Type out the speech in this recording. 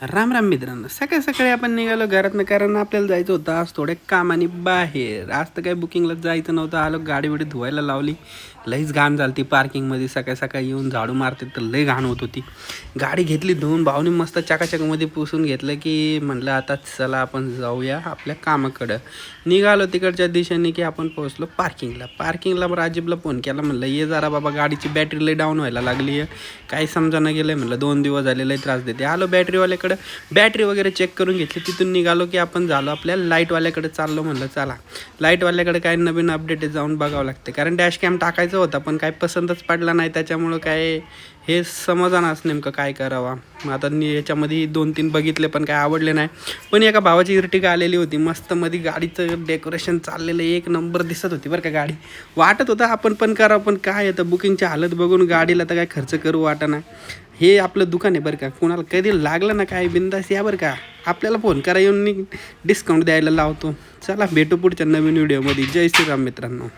राम राम मित्रांनो, सकाळी सकाळी आपण निघालो घरातनं, कारण आपल्याला जायचं होतं आज थोड्या कामाने बाहेर. आज तर काही बुकिंगला जायचं नव्हतं. आलो गाडी बिडी धुवायला लावली. लईच घाण झाली ती पार्किंगमध्ये. सकाळी सकाळी येऊन झाडू मारते तर लई घाण होत होती. गाडी घेतली धुवून, भाऊनी मस्त चकाचकमध्ये पुसून घेतलं की म्हणलं आता चला आपण जाऊया आपल्या कामाकडं. निघालो तिकडच्या दिशेने की आपण पोहोचलो पार्किंगला राजीवला फोन केला, म्हणलं ये जरा बाबा, गाडीची बॅटरी लई डाऊन व्हायला लागली आहे, काही समजायला गेलं आहे. म्हणलं 2 दिवस झाले लई त्रास देते. आलो बॅटरीवाल्याकडं, बॅटरी वगैरे चेक करून घेतली. तिथून निघालो की आपण झालो आपल्या लाईटवाल्याकडे चाललो. म्हणलं चला लाईटवाल्याकडे काय नवीन अपडेट जाऊन बघावं लागते, कारण डॅश कॅम टाकायचं होता पण काय पसंतच पडला नाही. त्याच्यामुळं काय हे समजणाच नेमकं काय करावा. मग आता याच्यामध्ये 2-3 बघितले पण काय आवडले नाही. पण एका भावाची इर्टिगा आलेली होती मस्त, मध्ये गाडीचं डेकोरेशन चाललेलं एक नंबर दिसत होती बरं का गाडी. वाटत होतं आपण पण करावं, पण काय येतं बुकिंगची हालत बघून गाडीला तर काय खर्च करू वाटना. हे आपलं दुकान आहे बरं का, कोणाला कधी लागलं ना काय बिंदास या बरं का, आपल्याला फोन करा, येऊन डिस्काउंट द्यायला लावतो. चला भेटू पुढच्या नवीन व्हिडिओमध्ये. जय श्रीराम मित्रांनो.